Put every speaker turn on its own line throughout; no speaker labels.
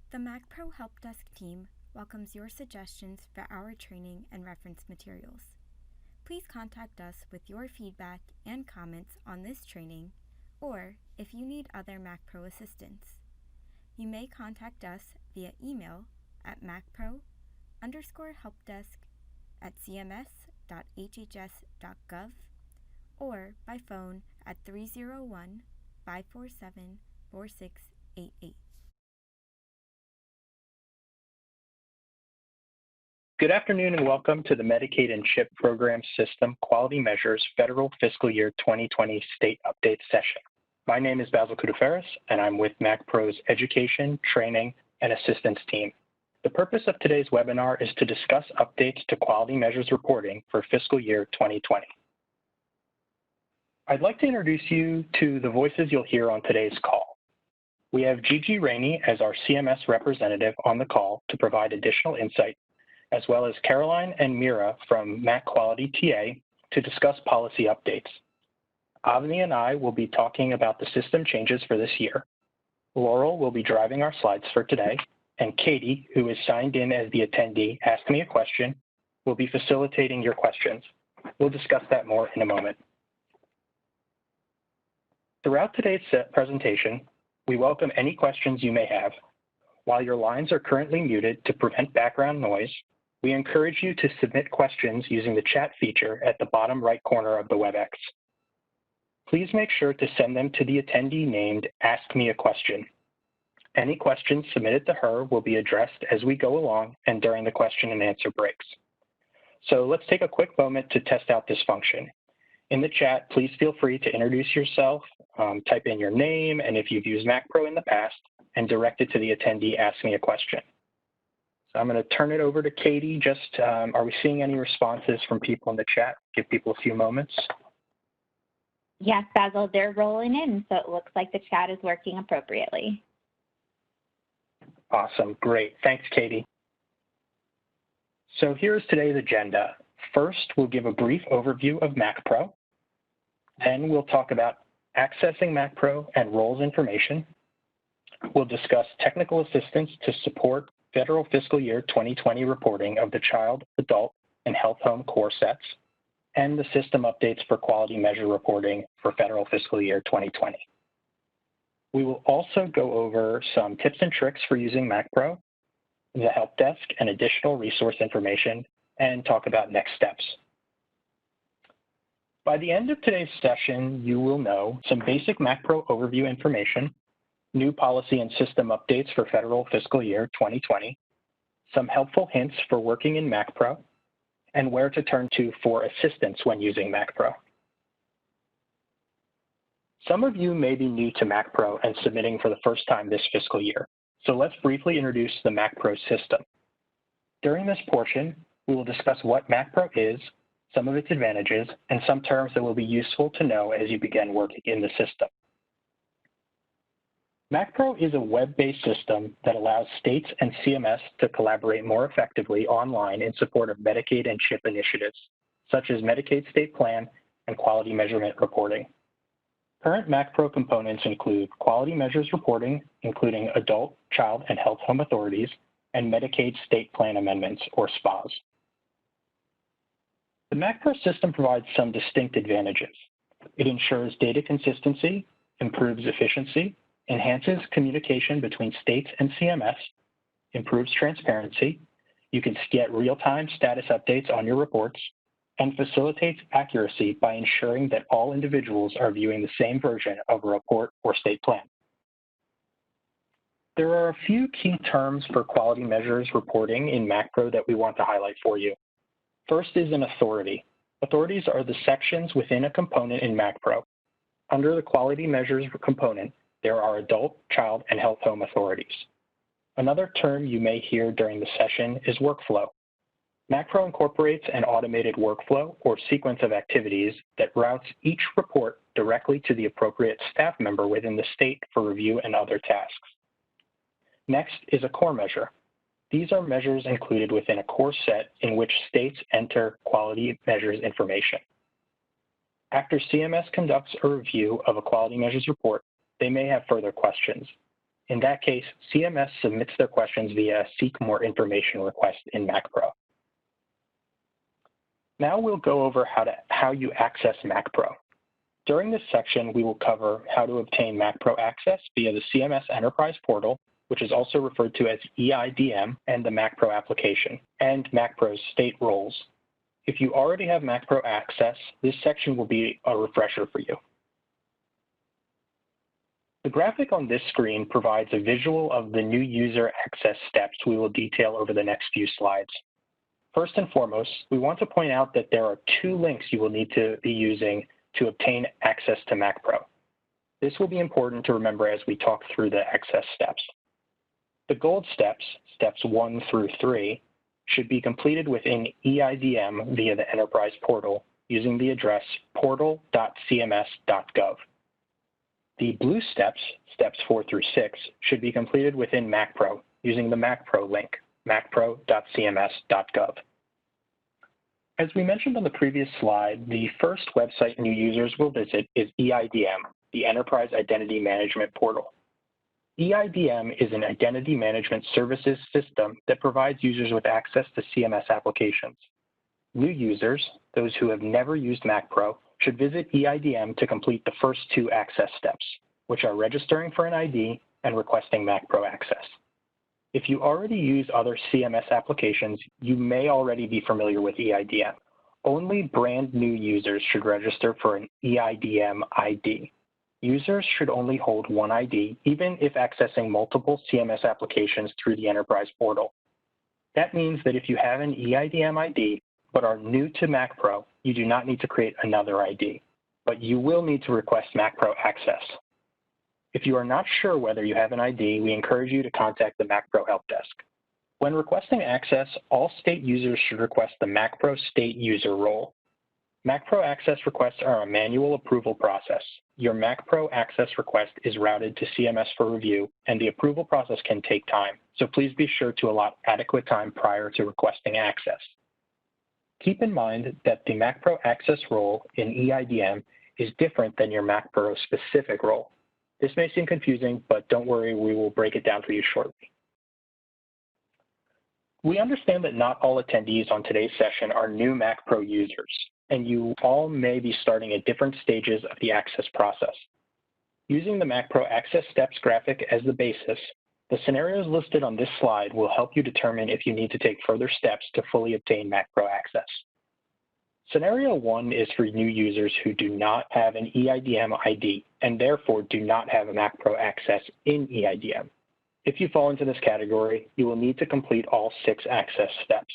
The MacPro Help Desk team welcomes your suggestions for our training and reference materials. Please contact us with your feedback and comments on this training, or if you need other MacPro assistance. You may contact us via email at macpro_helpdesk@cms.hhs.gov or by phone at 301-547-4688.
Good afternoon and welcome to the Medicaid and CHIP Program System Quality Measures Federal Fiscal Year 2020 State Update Session. My name is Basil Koudaferis and I'm with MacPro's Education, Training, and Assistance team. The purpose of today's webinar is to discuss updates to quality measures reporting for fiscal year 2020. I'd like to introduce you to the voices you'll hear on today's call. We have Gigi Rainey as our CMS representative on the call to provide additional insight, as well as Caroline and Mira from Mac Quality TA to discuss policy updates. Avni and I will be talking about the system changes for this year. Laurel will be driving our slides for today, and Katie, who is signed in as the attendee, Ask Me a Question, will be facilitating your questions. We'll discuss that more in a moment. Throughout today's presentation, we welcome any questions you may have. While your lines are currently muted to prevent background noise, we encourage you to submit questions using the chat feature at the bottom right corner of the WebEx. Please make sure to send them to the attendee named Ask Me a Question. Any questions submitted to her will be addressed as we go along and during the question and answer breaks. So let's take a quick moment to test out this function. In the chat, please feel free to introduce yourself, type in your name, and if you've used MacPro in the past, and direct it to the attendee Ask Me a Question. So I'm going to turn it over to Katie. Are we seeing any responses from people in the chat? Give people a few moments.
Yes, Basil, they're rolling in, so it looks like the chat is working appropriately.
Awesome, great. Thanks, Katie. So here's today's agenda. First, we'll give a brief overview of MacPro. Then we'll talk about accessing MacPro and roles information. We'll discuss technical assistance to support federal fiscal year 2020 reporting of the child, adult, and health home core sets, and the system updates for quality measure reporting for federal fiscal year 2020. We will also go over some tips and tricks for using MacPro, the help desk, and additional resource information, and talk about next steps. By the end of today's session, you will know some basic MacPro overview information, new policy and system updates for federal fiscal year 2020, some helpful hints for working in MacPro, and where to turn to for assistance when using MacPro. Some of you may be new to MacPro and submitting for the first time this fiscal year, so let's briefly introduce the MacPro system. During this portion, we will discuss what MacPro is, some of its advantages, and some terms that will be useful to know as you begin working in the system. MacPro is a web-based system that allows states and CMS to collaborate more effectively online in support of Medicaid and CHIP initiatives, such as Medicaid State Plan and quality measurement reporting. Current MacPro components include quality measures reporting, including adult, child, and health home authorities, and Medicaid State Plan amendments, or SPAs. The MacPro system provides some distinct advantages. It ensures data consistency, improves efficiency, enhances communication between states and CMS, improves transparency, you can get real-time status updates on your reports, and facilitates accuracy by ensuring that all individuals are viewing the same version of a report or state plan. There are a few key terms for quality measures reporting in MacPro that we want to highlight for you. First is an authority. Authorities are the sections within a component in MacPro. Under the quality measures component, there are adult, child, and health home authorities. Another term you may hear during the session is workflow. MacPro incorporates an automated workflow or sequence of activities that routes each report directly to the appropriate staff member within the state for review and other tasks. Next is a core measure. These are measures included within a core set in which states enter quality measures information. After CMS conducts a review of a quality measures report, they may have further questions. In that case, CMS submits their questions via a Seek More Information request in MacPro. Now we'll go over how you access MacPro. During this section, we will cover how to obtain MacPro access via the CMS Enterprise Portal, which is also referred to as EIDM, and the MacPro application, and MacPro's state roles. If you already have MacPro access, this section will be a refresher for you. The graphic on this screen provides a visual of the new user access steps we will detail over the next few slides. First and foremost, we want to point out that there are 2 links you will need to be using to obtain access to MacPro. This will be important to remember as we talk through the access steps. The gold steps, steps 1 through 3, should be completed within EIDM via the Enterprise Portal using the address portal.cms.gov. The blue steps, steps 4 through 6, should be completed within MacPro using the MacPro link, macpro.cms.gov. As we mentioned on the previous slide, the first website new users will visit is EIDM, the Enterprise Identity Management Portal. EIDM is an identity management services system that provides users with access to CMS applications. New users, those who have never used MacPro, should visit EIDM to complete the first 2 access steps, which are registering for an ID and requesting MacPro access. If you already use other CMS applications, you may already be familiar with EIDM. Only brand new users should register for an EIDM ID. Users should only hold one ID, even if accessing multiple CMS applications through the Enterprise Portal. That means that if you have an EIDM ID but are new to MacPro, you do not need to create another ID, but you will need to request MacPro access. If you are not sure whether you have an ID, we encourage you to contact the MacPro Help Desk. When requesting access, all state users should request the MacPro State User role. MacPro access requests are a manual approval process. Your MacPro access request is routed to CMS for review, and the approval process can take time, so please be sure to allot adequate time prior to requesting access. Keep in mind that the MacPro access role in EIDM is different than your MacPro specific role. This may seem confusing, but don't worry, we will break it down for you shortly. We understand that not all attendees on today's session are new MacPro users, and you all may be starting at different stages of the access process. Using the MacPro access steps graphic as the basis, the scenarios listed on this slide will help you determine if you need to take further steps to fully obtain MacPro access. Scenario 1 is for new users who do not have an EIDM ID and therefore do not have a MacPro access in EIDM. If you fall into this category, you will need to complete all 6 access steps.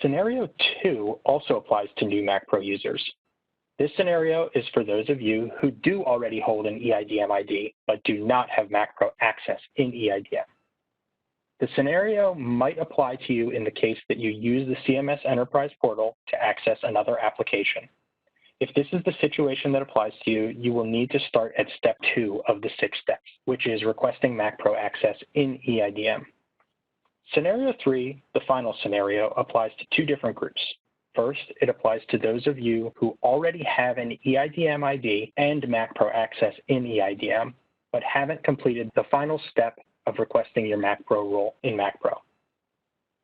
Scenario 2 also applies to new MacPro users. This scenario is for those of you who do already hold an EIDM ID but do not have MacPro access in EIDM. The scenario might apply to you in the case that you use the CMS Enterprise Portal to access another application. If this is the situation that applies to you, you will need to start at step 2 of the 6 steps, which is requesting MacPro access in EIDM. Scenario 3, the final scenario, applies to 2 different groups. First, it applies to those of you who already have an EIDM ID and MacPro access in EIDM, but haven't completed the final step of requesting your MacPro role in MacPro.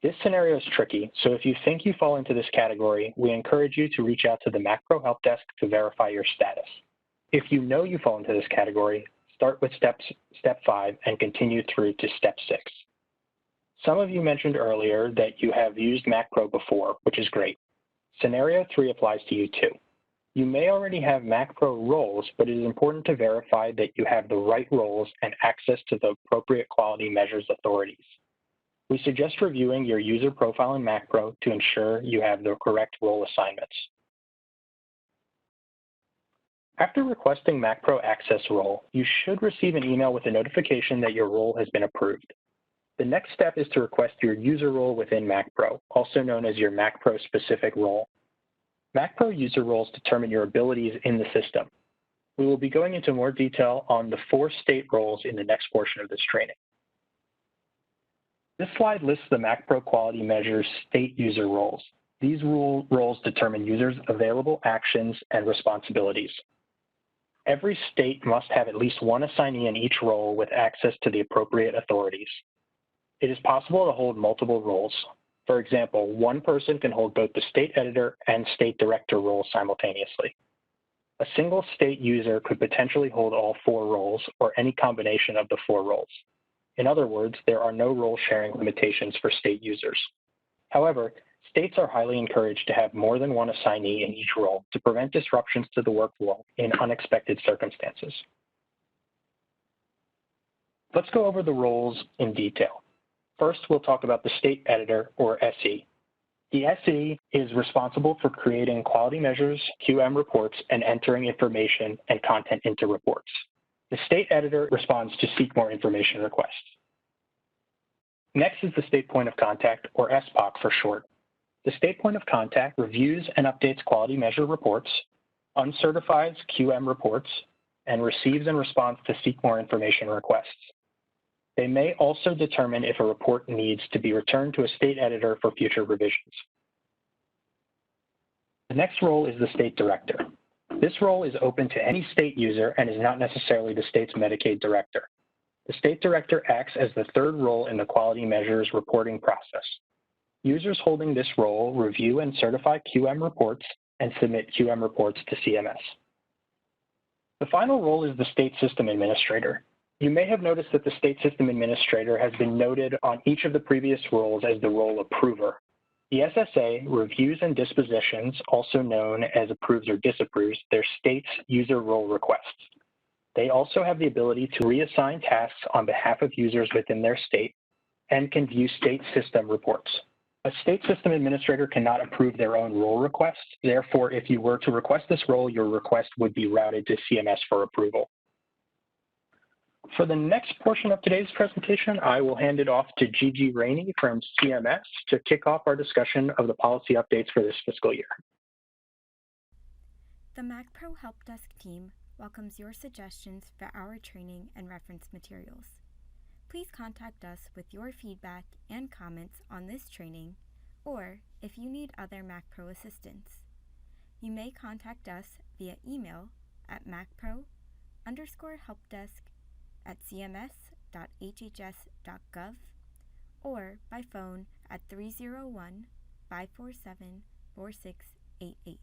This scenario is tricky, so if you think you fall into this category, we encourage you to reach out to the MacPro Help Desk to verify your status. If you know you fall into this category, start with step 5 and continue through to step 6. Some of you mentioned earlier that you have used MacPro before, which is great. Scenario 3 applies to you too. You may already have MacPro roles, but it is important to verify that you have the right roles and access to the appropriate quality measures authorities. We suggest reviewing your user profile in MacPro to ensure you have the correct role assignments. After requesting MacPro access role, you should receive an email with a notification that your role has been approved. The next step is to request your user role within MacPro, also known as your MacPro specific role. MacPro user roles determine your abilities in the system. We will be going into more detail on the 4 state roles in the next portion of this training. This slide lists the MacPro quality measures state user roles. These roles determine users' available actions and responsibilities. Every state must have at least one assignee in each role with access to the appropriate authorities. It is possible to hold multiple roles. For example, one person can hold both the state editor and state director roles simultaneously. A single state user could potentially hold all 4 roles or any combination of the 4 roles. In other words, there are no role sharing limitations for state users. However, states are highly encouraged to have more than one assignee in each role to prevent disruptions to the workflow in unexpected circumstances. Let's go over the roles in detail. First, we'll talk about the state editor, or SE. The SE is responsible for creating quality measures, QM reports, and entering information and content into reports. The state editor responds to seek more information requests. Next is the state point of contact, or SPOC for short. The state point of contact reviews and updates quality measure reports, uncertifies QM reports, and receives and responds to seek more information requests. They may also determine if a report needs to be returned to a state editor for future revisions. The next role is the state director. This role is open to any state user and is not necessarily the state's Medicaid director. The state director acts as the third role in the quality measures reporting process. Users holding this role review and certify QM reports and submit QM reports to CMS. The final role is the state system administrator. You may have noticed that the state system administrator has been noted on each of the previous roles as the role approver. The SSA reviews and dispositions, also known as approves or disapproves, their state's user role requests. They also have the ability to reassign tasks on behalf of users within their state and can view state system reports. A state system administrator cannot approve their own role requests. Therefore, if you were to request this role, your request would be routed to CMS for approval. For the next portion of today's presentation, I will hand it off to Gigi Rainey from CMS to kick off our discussion of the policy updates for this fiscal year.
The MacPro Help Desk team welcomes your suggestions for our training and reference materials. Please contact us with your feedback and comments on this training, or if you need other MacPro assistance. You may contact us via email at macpro_helpdesk@cms.hhs.gov or by phone at 301-547-4688.